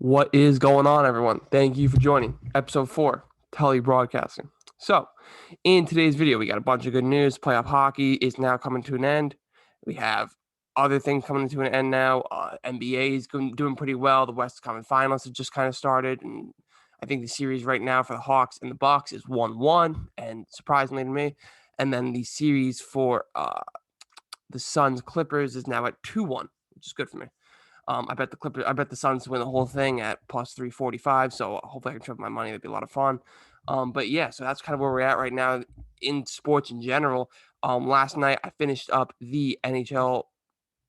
What is going on, everyone? Thank you for joining episode 4, Tully Broadcasting. So, in today's video, we got a bunch of good news. Playoff hockey is now coming to an end. We have other things coming to an end now. NBA is doing pretty well. The West Conference Finals have just kind of started, and I think the series right now for the Hawks and the Bucks is 1-1, and surprisingly to me, and then the series for the Suns Clippers is now at 2-1, which is good for me. I bet the Suns win the whole thing at plus 345. So hopefully I can triple my money. That'd be a lot of fun. But yeah, so that's kind of where we're at right now in sports in general. Last night I finished up the NHL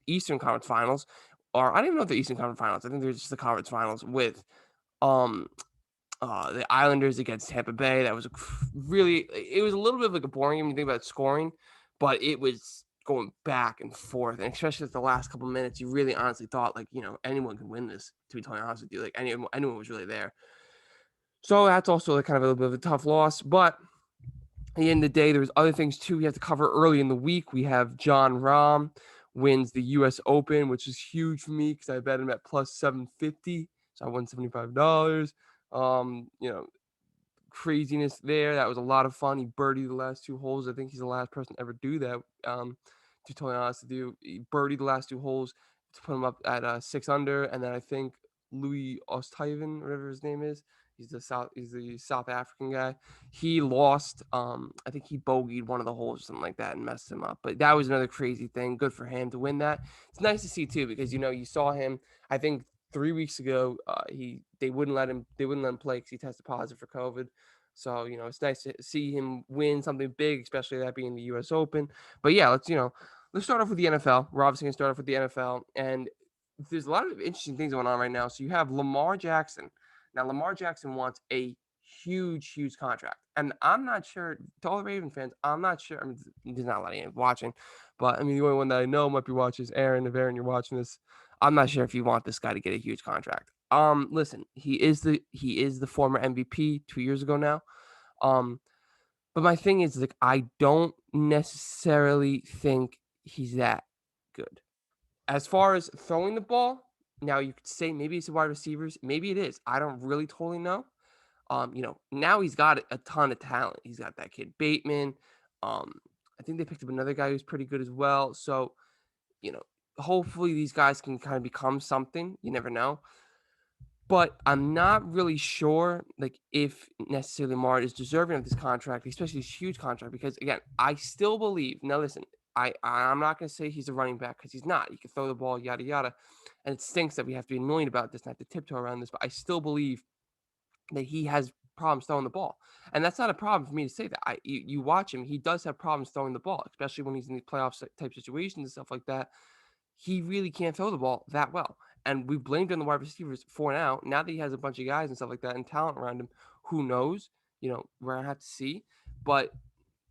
Eastern Conference Finals, or I don't even know if the Eastern Conference Finals. I think they're just the conference finals with um the Islanders against Tampa Bay. That was it was a little bit of like a boring game when you think about scoring, but it was going back and forth. And especially at the last couple of minutes, you really honestly thought like, anyone could win this, to be totally honest with you. Like anyone was really there. So that's also like kind of a little bit of a tough loss. But at the end of the day, there's other things too we have to cover early in the week. We have John Rahm wins the US Open, which is huge for me because I bet him at plus 750. So I won $75. Craziness there. That was a lot of fun. He birdied the last 2 holes. I think he's the last person to ever do that. To be totally honest with you, he birdied the last 2 holes to put him up at 6 under. And then I think Louis Oosthuizen, whatever his name is, he's the South African guy. He lost. I think he bogeyed one of the holes or something like that and messed him up. But that was another crazy thing. Good for him to win that. It's nice to see too because you saw him. I think 3 weeks ago, they wouldn't let him play because he tested positive for COVID. So it's nice to see him win something big, especially that being the U.S. Open. But yeah, let's start off with the NFL. We're obviously gonna start off with the NFL, and there's a lot of interesting things going on right now. So you have Lamar Jackson. Now Lamar Jackson wants a huge contract, and I'm not sure. To all the Raven fans, I'm not sure. I mean, there's not a lot of you watching, but I mean, the only one that I know might be watching is Aaron. If Aaron, you're watching this, I'm not sure if you want this guy to get a huge contract. Listen, he is the former MVP 2 years ago now. Um, but my thing is like I don't necessarily think he's that good. As far as throwing the ball, now you could say maybe it's the wide receivers, maybe it is. I don't really totally know. Now he's got a ton of talent. He's got that kid Bateman. I think they picked up another guy who's pretty good as well. So, you know, hopefully these guys can kind of become something. You never know. But I'm not really sure, like, if necessarily Lamar is deserving of this contract, especially this huge contract, because again, I still believe. Now, listen, I'm not going to say he's a running back because he's not. He can throw the ball, yada yada, and it stinks that we have to be annoyed about this, not to tiptoe around this. But I still believe that he has problems throwing the ball, and that's not a problem for me to say that. You watch him; he does have problems throwing the ball, especially when he's in the playoff type situations and stuff like that. He really can't throw the ball that well. And we blamed on the wide receivers for now. Now that he has a bunch of guys and stuff like that and talent around him, who knows? We're gonna have to see. But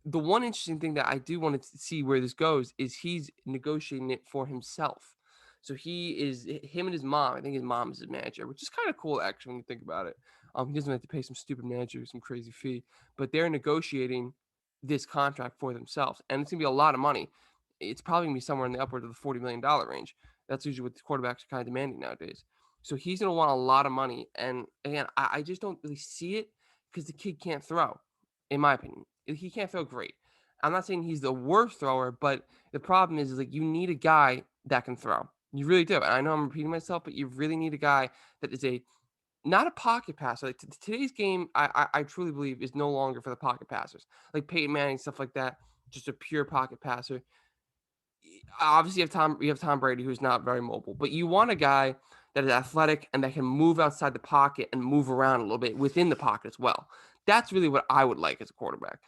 the one interesting thing that I do want to see where this goes is he's negotiating it for himself. So him and his mom. I think his mom is his manager, which is kind of cool actually when you think about it. He doesn't have to pay some stupid manager some crazy fee, but they're negotiating this contract for themselves, and it's gonna be a lot of money. It's probably gonna be somewhere in the upward of the $40 million range. That's usually what the quarterbacks are kind of demanding nowadays. So he's gonna want a lot of money, and again, I just don't really see it because the kid can't throw, in my opinion. He can't throw great. I'm not saying he's the worst thrower, but the problem is like you need a guy that can throw. You really do. And I know I'm repeating myself, but you really need a guy that is not a pocket passer. Like today's game, I truly believe is no longer for the pocket passers, like Peyton Manning, stuff like that. Just a pure pocket passer. Obviously, you have Tom Brady, who's not very mobile, but you want a guy that is athletic and that can move outside the pocket and move around a little bit within the pocket as well. That's really what I would like as a quarterback.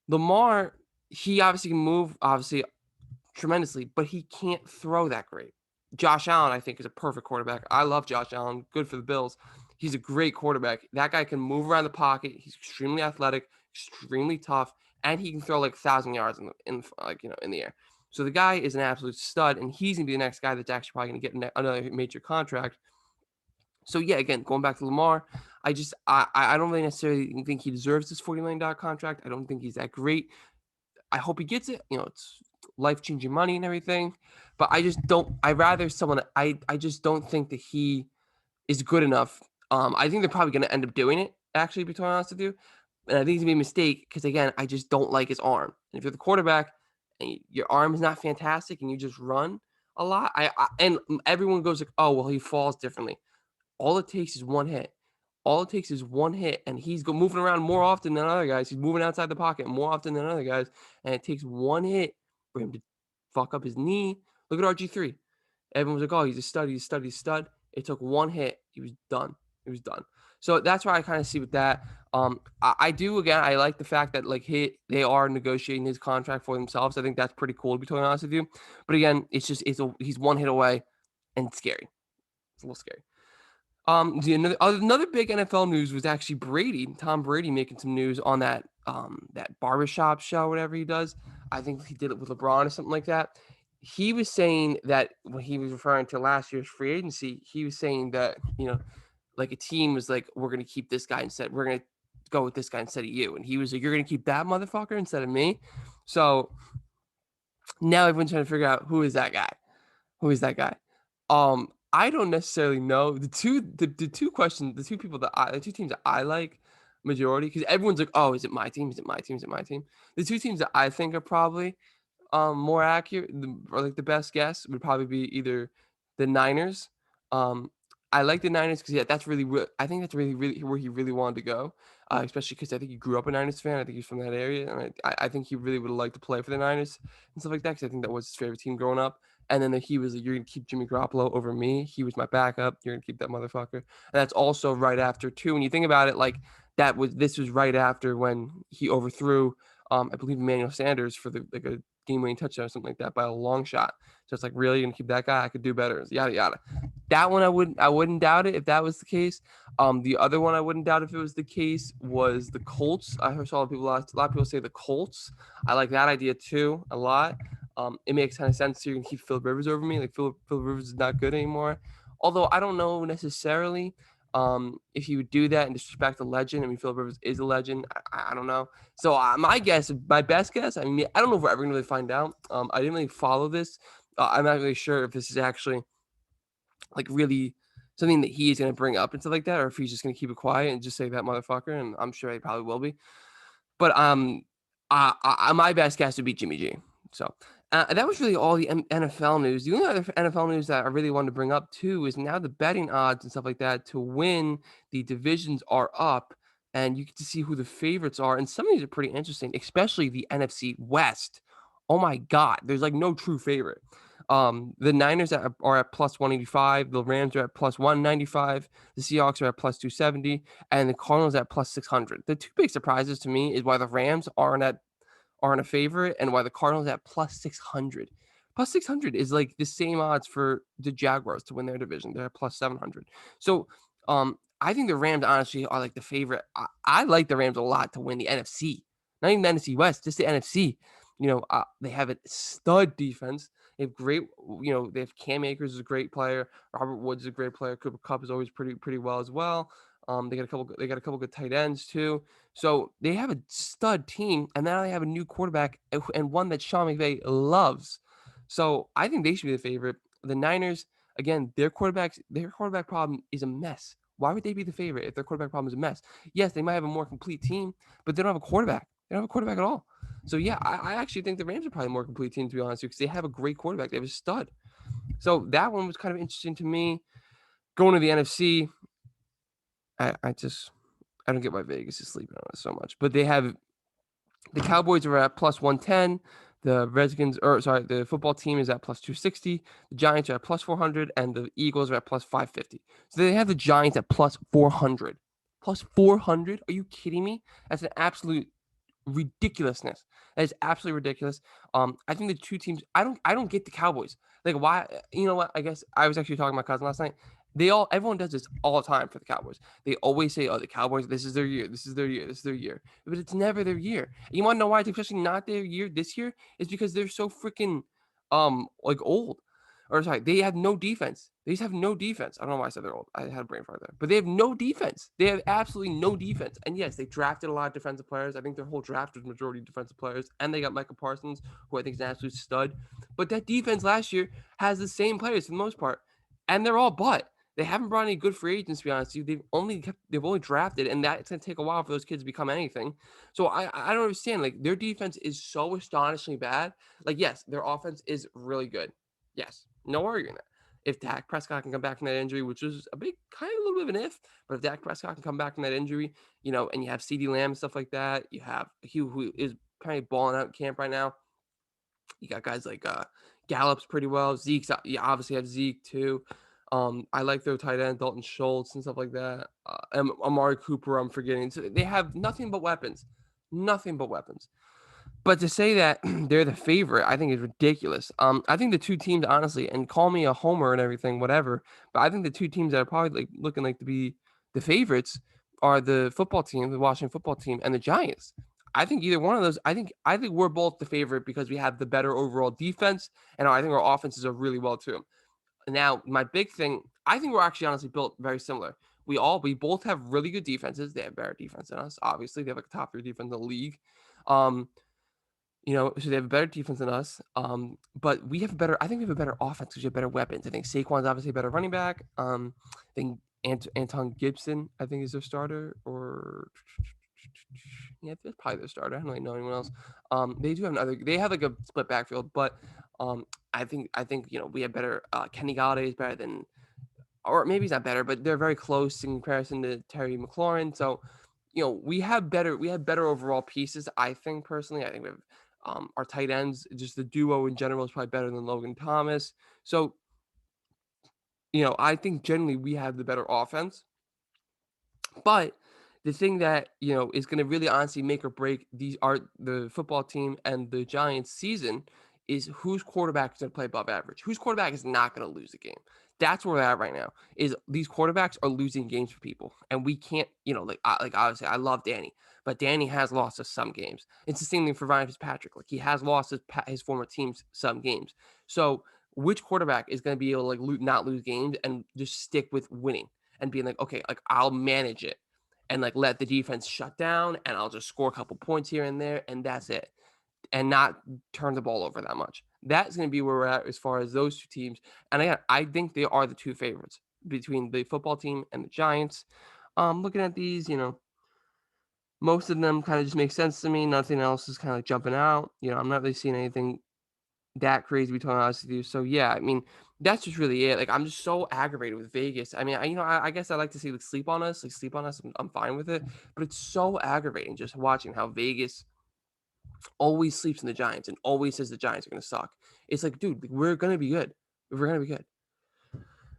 Lamar, he obviously can move, obviously tremendously, but he can't throw that great. Josh Allen, I think, is a perfect quarterback. I love Josh Allen. Good for the Bills. He's a great quarterback. That guy can move around the pocket. He's extremely athletic, extremely tough, and he can throw like 1,000 yards in the air. So the guy is an absolute stud, and he's gonna be the next guy that's actually probably gonna get another major contract. So yeah, again, going back to Lamar, I don't really necessarily think he deserves this $40 million contract. I don't think he's that great. I hope he gets it. It's life-changing money and everything. But I just don't. I rather someone. I just don't think that he is good enough. I think they're probably going to end up doing it, actually, to be honest with you. And I think it's going to be a mistake because, again, I just don't like his arm. And if you're the quarterback and your arm is not fantastic and you just run a lot, and everyone goes like, oh, well, he falls differently. All it takes is one hit. All it takes is one hit, and he's moving around more often than other guys. He's moving outside the pocket more often than other guys, and it takes one hit for him to fuck up his knee. Look at RG3. Everyone was like, "Oh, he's a stud. He's a stud. He's a stud." It took one hit. He was done. He was done. So that's why I kind of see with that. I do again. I like the fact that like they are negotiating his contract for themselves. I think that's pretty cool to be totally honest with you. But again, he's one hit away, and it's scary. It's a little scary. Another big NFL news was actually Tom Brady making some news on that barbershop show, whatever he does. I think he did it with LeBron or something like that. He was saying that when he was referring to last year's free agency, he was saying that, like a team was like, we're gonna keep this guy instead. We're gonna go with this guy instead of you. And he was like, you're gonna keep that motherfucker instead of me. So now everyone's trying to figure out who is that guy. Who is that guy? I don't necessarily know. The two questions, the two teams that I like majority, because everyone's like, oh, is it my team? Is it my team? Is it my team? The two teams that I think are probably more accurate or like the best guess would probably be either the Niners. Um, I like the Niners because yeah, I think that's really where he really wanted to go. Especially because I think he grew up a Niners fan. I think he's from that area, and I think he really would have liked to play for the Niners and stuff like that. Because I think that was his favorite team growing up. And then he was like, "You're gonna keep Jimmy Garoppolo over me. He was my backup. You're gonna keep that motherfucker." And that's also right after too. When you think about it, like this was right after when he overthrew, I believe Emmanuel Sanders for the like a game-winning touchdown or something like that by a long shot. So it's like, really, you're gonna keep that guy? I could do better. Yada yada. That one I wouldn't doubt it if that was the case. The other one I wouldn't doubt if it was the case was the Colts. I heard a lot of people say the Colts. I like that idea too a lot. It makes kind of sense. You're gonna keep Philip Rivers over me. Like Philip Rivers is not good anymore. Although I don't know necessarily if he would do that and disrespect the legend. I mean, Philip Rivers is a legend. I don't know. So my best guess. I mean, I don't know if we're ever gonna really find out. I didn't really follow this. I'm not really sure if this is actually like really something that he is gonna bring up and stuff like that, or if he's just gonna keep it quiet and just say that motherfucker. And I'm sure he probably will be. But my best guess would be Jimmy G. So that was really all the NFL news. The only other NFL news that I really wanted to bring up too is now the betting odds and stuff like that to win the divisions are up, and you get to see who the favorites are. And some of these are pretty interesting, especially the NFC West. Oh my God, there's like no true favorite. The Niners are at plus 185, the Rams are at plus 195, the Seahawks are at plus 270, and the Cardinals at plus 600. The two big surprises to me is why the Rams aren't a favorite and why the Cardinals at plus 600. Plus 600 is like the same odds for the Jaguars to win their division. They're at plus 700. So I think the Rams honestly are like the favorite. I like the Rams a lot to win the NFC, not even the NFC West, just the NFC. They have a stud defense. They have great, they have Cam Akers is a great player. Robert Woods is a great player. Cooper Kupp is always pretty well as well. They got a couple good tight ends too. So they have a stud team, and now they have a new quarterback and one that Sean McVay loves. So I think they should be the favorite. The Niners, again, their quarterback problem is a mess. Why would they be the favorite if their quarterback problem is a mess? Yes, they might have a more complete team, but they don't have a quarterback. They don't have a quarterback at all. So yeah, I actually think the Rams are probably a more complete team, to be honest, because they have a great quarterback. They have a stud. So that one was kind of interesting to me. Going to the NFC, I don't get why Vegas is sleeping on us so much. But they have the Cowboys are at plus 110. The football team is at plus 260. The Giants are at plus 400, and the Eagles are at plus 550. So they have the Giants at plus 400. Plus 400? Are you kidding me? That's an absolute ridiculousness. That is absolutely ridiculous. I think the two teams. I don't get the Cowboys. Like why? You know what? I guess I was actually talking to my cousin last night. Everyone does this all the time for the Cowboys. They always say, "Oh, the Cowboys, this is their year. This is their year. This is their year." But it's never their year. And you want to know why it's especially not their year this year? Is because they're so freaking like old. Or sorry, they have no defense. They just have no defense. I don't know why I said they're old. I had a brain fart there. But they have no defense. They have absolutely no defense. And yes, they drafted a lot of defensive players. I think their whole draft was majority defensive players. And they got Michael Parsons, who I think is an absolute stud. But that defense last year has the same players for the most part. And they're all butt. They haven't brought any good free agents, to be honest with you. They've only drafted, and that's gonna take a while for those kids to become anything. So I don't understand. Like their defense is so astonishingly bad. Like, yes, their offense is really good. Yes, no arguing that. If Dak Prescott can come back from that injury, which is a big kind of a little bit of an if, but if Dak Prescott can come back from that injury, and you have CD Lamb and stuff like that, you have Hugh who is kind of balling out in camp right now. You got guys like Gallup's pretty well. Zeke's you obviously have Zeke too. I like their tight end Dalton Schultz and stuff like that. And Amari Cooper, I'm forgetting. So they have nothing but weapons, nothing but weapons. But to say that they're the favorite, I think is ridiculous. I think the two teams, honestly, and call me a homer and everything, whatever. But I think the two teams that are probably like looking like to be the favorites are the football team, the Washington football team, and the Giants. I think either one of those. I think we're both the favorite because we have the better overall defense, and I think our offenses are really well too. Now, my big thing, I think we're actually honestly built very similar. We both have really good defenses. They have better defense than us. Obviously, they have like a top 3 defense in the league. Um, so they have a better defense than us. But I think we have a better offense because we have better weapons. I think Saquon's obviously a better running back. I think Anton Gibson, I think, is their starter, or yeah, that's probably their starter. I don't really know anyone else. They do have they have like a split backfield, but I think we have better. Kenny Galladay is better than, or maybe he's not better, but they're very close in comparison to Terry McLaurin. So, we have better overall pieces. I think personally, I think we have our tight ends, just the duo in general is probably better than Logan Thomas. So, I think generally we have the better offense. But the thing that, is gonna really honestly make or break the football team and the Giants season is whose quarterback is gonna play above average. Whose quarterback is not gonna lose a game. That's where we're at right now, is these quarterbacks are losing games for people, and we can't, obviously, I love Danny, but Danny has lost us some games. It's the same thing for Ryan Fitzpatrick. Like, he has lost his former teams some games. So, which quarterback is gonna be able to, like, not lose games and just stick with winning? And being like, okay, like I'll manage it and like let the defense shut down and I'll just score a couple points here and there and that's it. And not turn the ball over that much. That's going to be where we're at as far as those two teams. And again, I think they are the two favorites between the football team and the Giants. Looking at these, most of them kind of just make sense to me. Nothing else is kind of like jumping out. I'm not really seeing anything that crazy, to be totally honest with you. So yeah, I mean, that's just really it. Like, I'm just so aggravated with Vegas. I mean, I guess I like to see like sleep on us, like sleep on us. I'm fine with it, but it's so aggravating just watching how Vegas always sleeps in the Giants and always says the Giants are gonna suck. It's like, dude, we're gonna be good. We're gonna be good.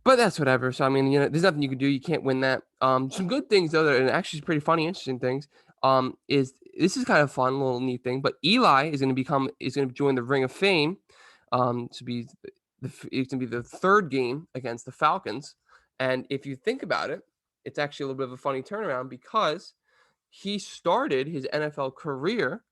But that's whatever. So I mean, there's nothing you can do. You can't win that. Some good things though, and actually pretty funny, interesting things. Is this is kind of fun, little neat thing. But Eli is gonna join the Ring of Fame. To be it's gonna be the third game against the Falcons. And if you think about it, it's actually a little bit of a funny turnaround because he started his NFL career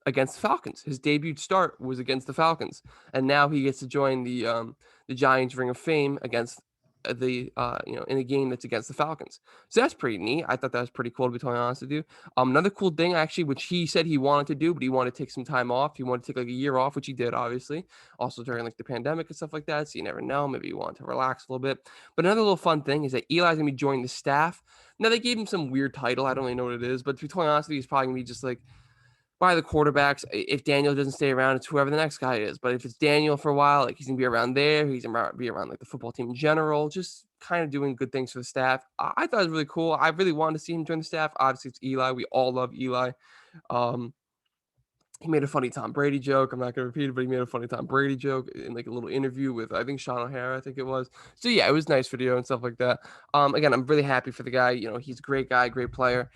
against the Falcons. His debut start was against the Falcons, and now he gets to join the Giants Ring of Fame against in a game that's against the Falcons. So that's pretty neat. I thought that was pretty cool, to be totally honest with you. Another cool thing actually, which he said he wanted to do, but he wanted to take some time off. He wanted to take like a year off, which he did, obviously. Also during like the pandemic and stuff like that. So you never know. Maybe he wanted to relax a little bit. But another little fun thing is that Eli's gonna be joining the staff. Now they gave him some weird title. I don't really know what it is, but to be totally honest with you, he's probably gonna be just like by the quarterbacks. If Daniel doesn't stay around, it's whoever the next guy is. But if it's Daniel for a while, like he's gonna be around there. He's gonna be around like the football team in general, just kind of doing good things for the staff. I thought it was really cool. I really wanted to see him join the staff. Obviously, it's Eli. We all love Eli. Um, he made a funny Tom Brady joke. I'm not gonna repeat it, but he made a funny Tom Brady joke in like a little interview with I think Sean O'Hara, I think it was. So yeah, it was nice video and stuff like that. Again, I'm really happy for the guy. He's a great guy, great player.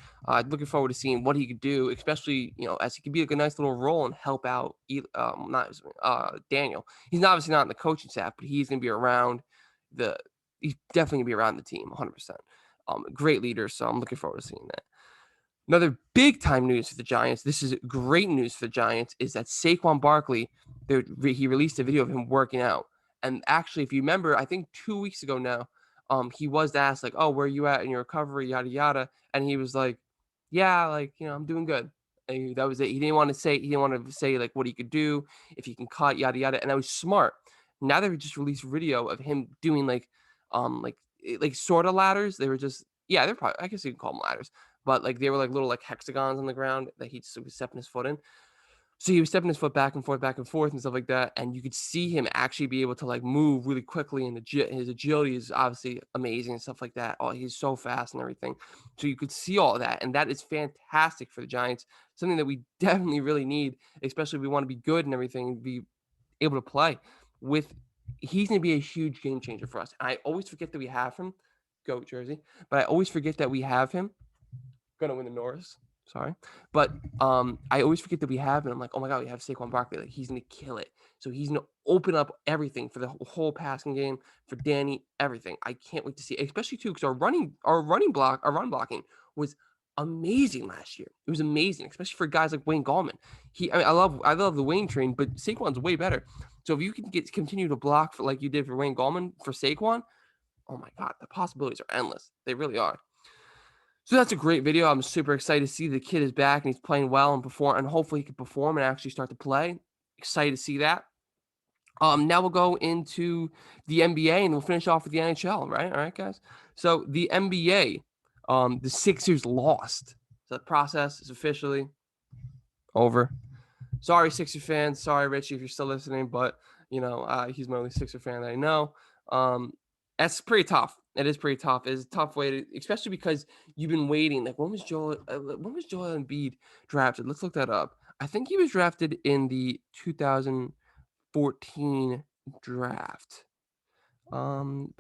Looking forward to seeing what he could do, especially as he could be like a nice little role and help out. Not Daniel. He's obviously not in the coaching staff, but he's gonna be around the. He's definitely gonna be around the team, 100%. Great leader, so I'm looking forward to seeing that. Another big time news for the Giants. This is great news for the Giants. Is that Saquon Barkley? He released a video of him working out. And actually, if you remember, I think 2 weeks ago now, he was asked like, "Oh, where are you at in your recovery?" Yada yada, and he was like, "Yeah, like I'm doing good." And that was it. He didn't want to say like what he could do, if he can cut, yada yada. And that was smart. Now they've just released video of him doing like like sort of ladders. They were just, yeah, they're probably, I guess you can call them ladders, but like they were like little like hexagons on the ground that he just was stepping his foot in. So he was stepping his foot back and forth and stuff like that. And you could see him actually be able to like move really quickly. And his agility is obviously amazing and stuff like that. Oh, he's so fast and everything. So you could see all of that. And that is fantastic for the Giants. Something that we definitely really need, especially if we want to be good and everything, be able to play with. He's going to be a huge game changer for us. And I always forget that we have him. Go Jersey. But I always forget that we have him. Gonna win the Norris. Sorry. But I always forget that we have him. I'm like, oh my God, we have Saquon Barkley. Like, he's gonna kill it. So he's gonna open up everything for the whole passing game, for Danny, everything. I can't wait to see, especially too, because our run blocking was amazing last year. It was amazing, especially for guys like Wayne Gallman. I love the Wayne train, but Saquon's way better. So if you can continue to block for like you did for Wayne Gallman for Saquon, oh my God, the possibilities are endless. They really are. So that's a great video. I'm super excited to see the kid is back and he's playing well and perform, and hopefully he can perform and actually start to play. Excited to see that. Now we'll go into the NBA and we'll finish off with the NHL, right? All right, guys. So the NBA, the Sixers lost. So the process is officially over. Sorry, Sixer fans. Sorry, Richie, if you're still listening, but he's my only Sixer fan that I know. That's pretty tough. It is pretty tough. It's a tough way to, especially because you've been waiting. Like, when was Joel Embiid drafted? Let's look that up. I think he was drafted in the 2014 draft. Um,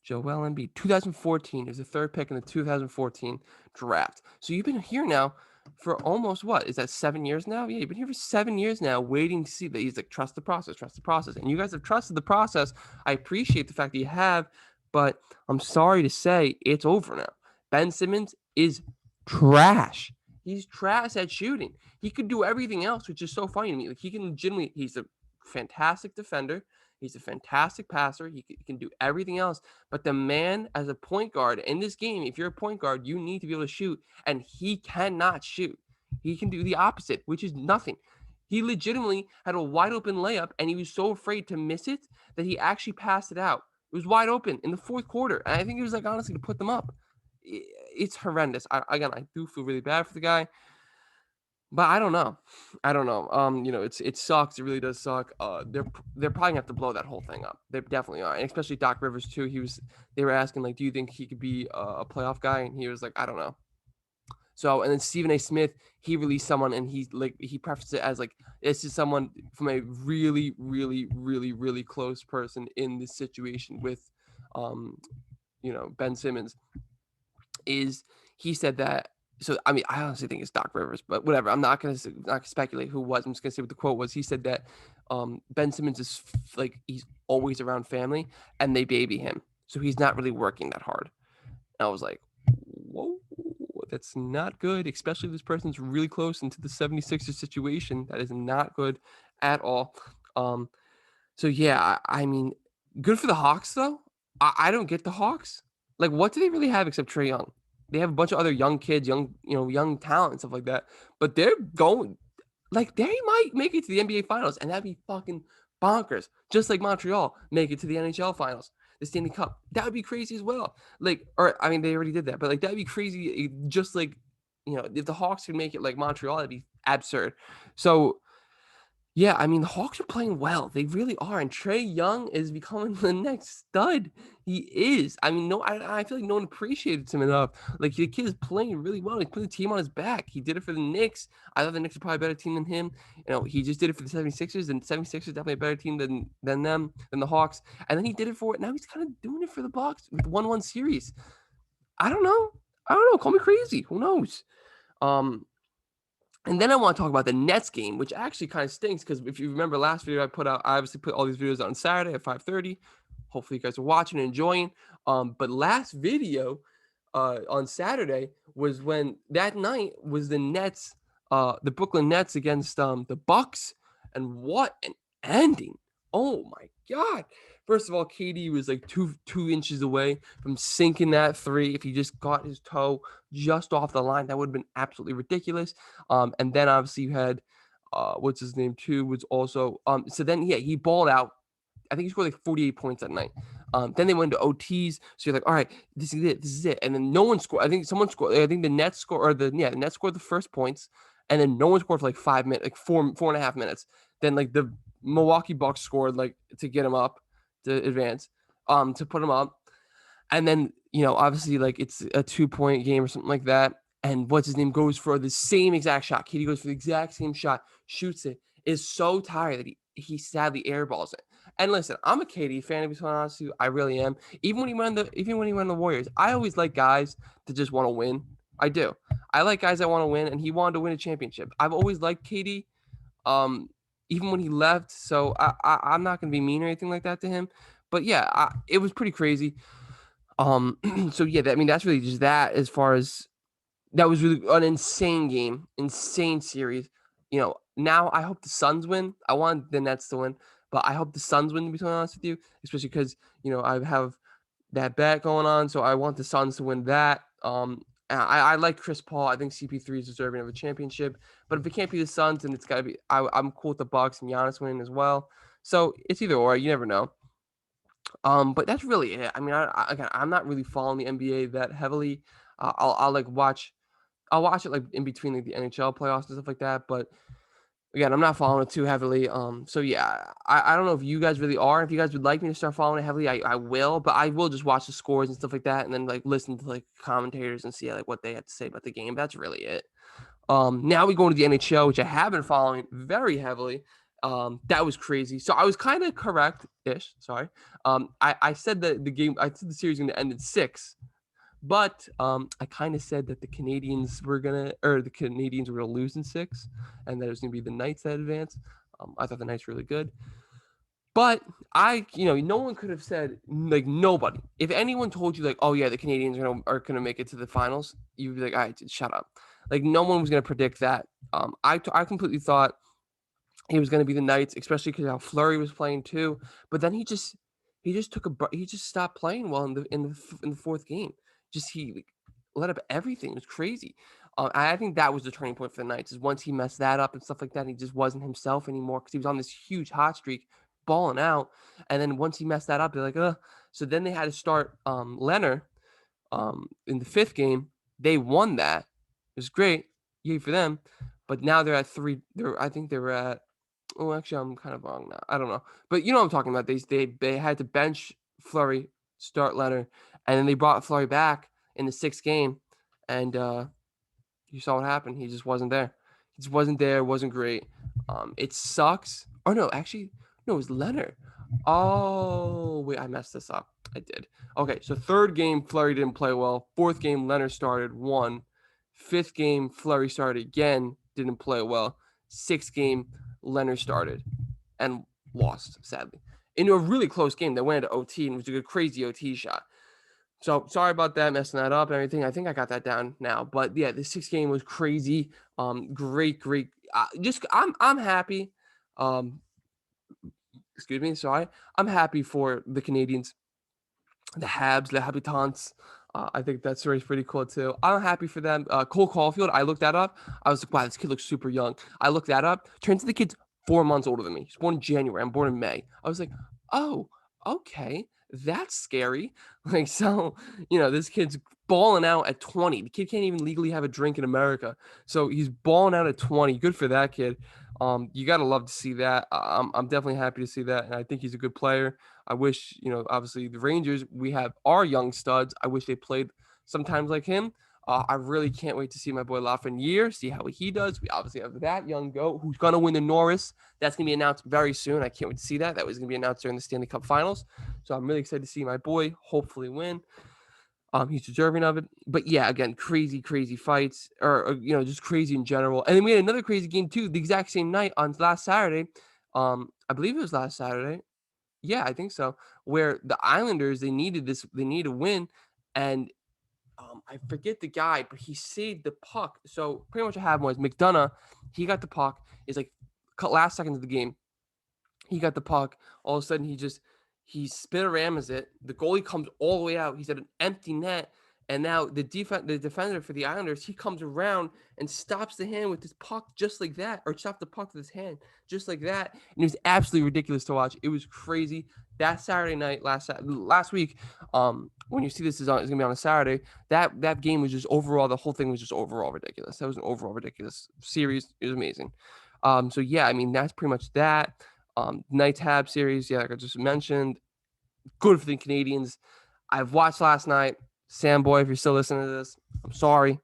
Joel Embiid, 2014 is the third pick in the 2014 draft. So you've been here now for almost what? Is that 7 years now? Yeah, you've been here for 7 years now, waiting to see that. He's like, trust the process, trust the process. And you guys have trusted the process. I appreciate the fact that you have, but I'm sorry to say it's over now. Ben Simmons is trash. He's trash at shooting. He could do everything else, which is so funny to me. Like, he can legitimately, he's a fantastic defender. He's a fantastic passer. He can do everything else. But the man, as a point guard in this game, if you're a point guard, you need to be able to shoot. And he cannot shoot. He can do the opposite, which is nothing. He legitimately had a wide open layup, and he was so afraid to miss it that he actually passed it out. It was wide open in the fourth quarter. And I think it was like, honestly, to put them up. It's horrendous. I do feel really bad for the guy. But I don't know. I don't know. It sucks. It really does suck. They're probably gonna have to blow that whole thing up. They definitely are, and especially Doc Rivers too. They were asking like, do you think he could be a playoff guy? And he was like, I don't know. So, and then Stephen A. Smith, he released someone, and he prefaced it as like, this is someone from a really, really, really, really close person in this situation with, Ben Simmons. He said that. So I mean, I honestly think it's Doc Rivers, but whatever. I'm not gonna speculate who it was. I'm just gonna say what the quote was. He said that Ben Simmons is like, he's always around family, and they baby him, so he's not really working that hard. And I was like, whoa, that's not good. Especially if this person's really close into the 76ers situation. That is not good at all. So yeah, I mean, good for the Hawks though. I don't get the Hawks. Like, what do they really have except Trae Young? They have a bunch of other young kids, young talent and stuff like that. But they're going, like, they might make it to the NBA Finals, and that'd be fucking bonkers. Just like Montreal make it to the NHL Finals, the Stanley Cup. That would be crazy as well. Like, or I mean, they already did that, but like that'd be crazy. Just like, if the Hawks could make it like Montreal, that'd be absurd. So yeah, I mean, the Hawks are playing well. They really are. And Trae Young is becoming the next stud. He is. I mean, I feel like no one appreciates him enough. Like, the kid is playing really well. He's putting the team on his back. He did it for the Knicks. I thought the Knicks are probably a better team than him. He just did it for the 76ers, and 76ers definitely a better team than the Hawks. And then he did it for it. Now he's kind of doing it for the Bucks with the 1-1 series. I don't know. Call me crazy. Who knows? And then I want to talk about the Nets game, which actually kind of stinks because if you remember last video I put out, I obviously put all these videos out on Saturday at 5:30. Hopefully you guys are watching and enjoying. But last video on Saturday was when that night was the Nets, the Brooklyn Nets against the Bucks, and what an ending! Oh my God! First of all, KD was like two inches away from sinking that three. If he just got his toe just off the line, that would have been absolutely ridiculous. And then obviously you had what's his name too, was also so then yeah, he balled out. I think he scored like 48 points that night. Then they went into OTs. So you're like, all right, this is it, this is it. And then no one scored. I think someone scored. I think the Nets scored, or the Nets scored the first points, and then no one scored for like 5 minutes, like 4.5 minutes. Then like the Milwaukee Bucks scored like to get them up to advance, to put them up. And then, obviously, like it's a 2-point game or something like that. And what's his name goes for the same exact shot. Katie goes for the exact same shot, shoots it, is so tired that he sadly airballs it. And listen, I'm a KD fan, to be honest with you. I really am. Even when he went on the Warriors, I always like guys that just want to win. I do. I like guys that want to win, and he wanted to win a championship. I've always liked KD, um, even when he left. So I'm not gonna be mean or anything like that to him. But yeah, it was pretty crazy. So yeah, that's really just that. As far as that was really an insane game, insane series. Now I hope the Suns win. I want the Nets to win, but I hope the Suns win, to be totally honest with you, especially because I have that bet going on, so I want the Suns to win that. I like Chris Paul. I think CP3 is deserving of a championship, but if it can't be the Suns, then it's got to be. I'm cool with the Bucks and Giannis winning as well. So it's either or. You never know. But that's really it. Again, I'm not really following the NBA that heavily. I'll like watch. I'll watch it like in between like the NHL playoffs and stuff like that. But again, I'm not following it too heavily. So yeah, I don't know if you guys really are. If you guys would like me to start following it heavily, I will. But I will just watch the scores and stuff like that, and then like listen to like commentators and see like what they have to say about the game. That's really it. Now we go into the NHL, which I have been following very heavily. That was crazy. So I was kind of correct-ish. Sorry. I said that I said the series was going to end in 6, but I kind of said that the Canadians were gonna lose in 6, and that it was gonna be the Knights that advance. I thought the Knights were really good. But no one could have said, like, nobody. If anyone told you like, oh yeah, the Canadians are gonna make it to the finals, you'd be like, all right, dude, shut up. Like no one was gonna predict that. I completely thought he was gonna be the Knights, especially because how Fleury was playing too. But then he just stopped playing well in the fourth game. Just he like, let up everything. It was crazy. I think that was the turning point for the Knights. Is once he messed that up and stuff like that, he just wasn't himself anymore because he was on this huge hot streak, balling out. And then once he messed that up, they're like, ugh. So then they had to start Leonard in the fifth game. They won that. It was great. Yay for them. But now they're at 3. I think they were at. Oh, actually, I'm kind of wrong now. I don't know. But you know what I'm talking about. They had to bench Fleury, start Leonard, and then they brought Fleury back in the sixth game, and you saw what happened. He just wasn't there. He just wasn't there. Wasn't great. It sucks. Oh no, actually, no, it was Leonard. Oh wait, I messed this up. I did. Okay, so third game, Fleury didn't play well. Fourth game, Leonard started, won. Fifth game, Fleury started again, didn't play well. Sixth game, Leonard started and lost, sadly. Into a really close game that went into OT and was a crazy OT shot. So sorry about that, messing that up and everything. I think I got that down now. But yeah, the sixth game was crazy. Great. I'm happy. Um, excuse me, sorry. I'm happy for the Canadians, the Habs, the Habitants. I think that story's pretty cool too. I'm happy for them. Cole Caulfield, I looked that up. I was like, wow, this kid looks super young. I looked that up. Turns out the kid's 4 months older than me. He's born in January. I'm born in May. I was like, oh, okay, that's scary. Like, so, this kid's balling out at 20. The kid can't even legally have a drink in America. So he's balling out at 20. Good for that kid. You gotta love to see that. I'm definitely happy to see that, and I think he's a good player. I wish, obviously the Rangers, we have our young studs. I wish they played sometimes like him. I really can't wait to see my boy Lafreniere, see how he does. We obviously have that young goat who's going to win the Norris. That's going to be announced very soon. I can't wait to see that. That was going to be announced during the Stanley Cup Finals. So I'm really excited to see my boy hopefully win. He's deserving of it. But yeah, again, crazy fights, or just crazy in general. And then we had another crazy game too, the exact same night on last Saturday. I believe it was last Saturday. Yeah, I think so. Where the Islanders, they need a win, and I forget the guy, but he saved the puck. So pretty much what happened was McDonough, he got the puck. Is like last seconds of the game, he got the puck. All of a sudden, he spinorams it. The goalie comes all the way out. He's at an empty net, And now the defender for the Islanders, he comes around and stops the hand with his puck just like that, or stops the puck with his hand just like that. And it was absolutely ridiculous to watch. It was crazy. That Saturday night, last week, when you see this is gonna be on a Saturday, that game was just overall, the whole thing was just overall ridiculous. That was an overall ridiculous series. It was amazing. So yeah, I mean that's pretty much that. Knights Habs series, yeah, like I just mentioned, good for the Canadians. I've watched last night. Sam Boy, if you're still listening to this, I'm sorry.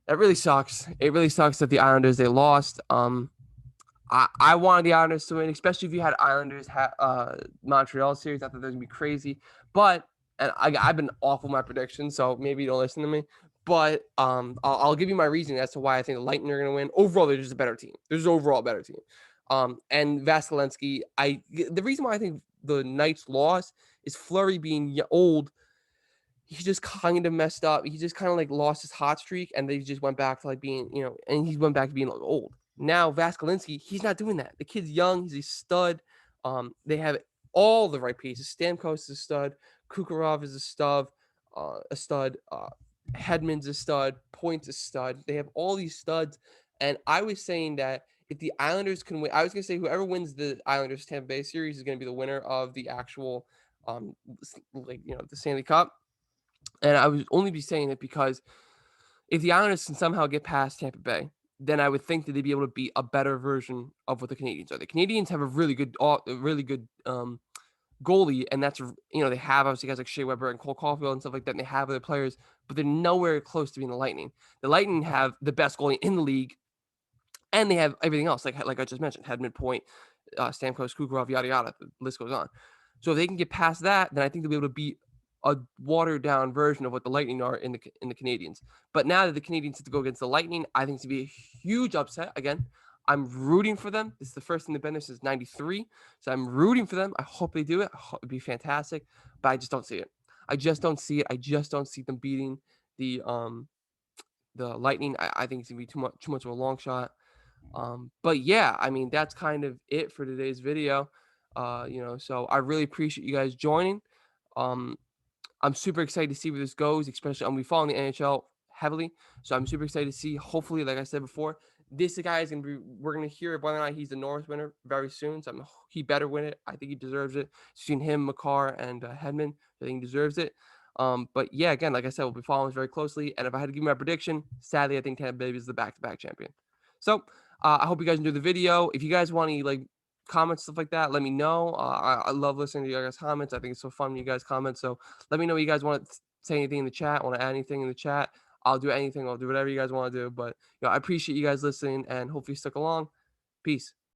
That really sucks. It really sucks that the Islanders they lost. I wanted the Islanders to win, especially if you had Montreal series. I thought that was gonna be crazy. But I've been awful with my predictions, so maybe you don't listen to me. But I'll give you my reasoning as to why I think the Lightning are gonna win. Overall, they're just a better team. They're just overall a better team. And Vasilevsky, the reason why I think the Knights lost is Fleury being old. He just kind of messed up. He just kind of like lost his hot streak, and they just went back to like being, and he went back to being like old. Now Vaskalinsky, he's not doing that. The kid's young. He's a stud. They have all the right pieces. Stamkos is a stud. Kucherov is a stud. A stud. Hedman's a stud. Point's a stud. They have all these studs, and I was saying that if the Islanders can win, I was gonna say whoever wins the Islanders Tampa Bay series is gonna be the winner of the actual, the Stanley Cup. And I would only be saying it because if the Islanders can somehow get past Tampa Bay, then I would think that they'd be able to be a better version of what the Canadians are. The Canadians have a really good goalie, and they have obviously guys like Shea Weber and Cole Caulfield and stuff like that. And they have other players, but they're nowhere close to being the Lightning. The Lightning have the best goalie in the league, and they have everything else, like I just mentioned, Hedman, Point, Stamkos, Kucherov, yada yada. The list goes on. So if they can get past that, then I think they'll be able to beat a watered down version of what the Lightning are in the Canadians. But now that the Canadians have to go against the Lightning, I think it's gonna be a huge upset. Again, I'm rooting for them. This is the first thing they've been there since '93, so I'm rooting for them. I hope they do it. It'd be fantastic, but I just don't see it. I just don't see it. I just don't see them beating the um the Lightning. I think it's gonna be too much of a long shot. But yeah, I mean, that's kind of it for today's video. So I really appreciate you guys joining. Um, I'm super excited to see where this goes, especially I'm following the NHL heavily. So I'm super excited to see. Hopefully, like I said before, this guy is we're gonna hear whether or not he's the Norris winner very soon. So he better win it. I think he deserves it. Between him, McCarr, and Hedman, I think he deserves it. But yeah, again, like I said, we'll be following this very closely. And if I had to give my prediction, sadly, I think Tampa Bay is the back-to-back champion. So I hope you guys enjoyed the video. If you guys want any like comments, stuff like that, let me know. I love listening to you guys' comments. I think it's so fun when you guys comment. So let me know what you guys want to say anything in the chat, want to add anything in the chat. I'll do anything. I'll do whatever you guys want to do. But I appreciate you guys listening and hopefully stick along. Peace.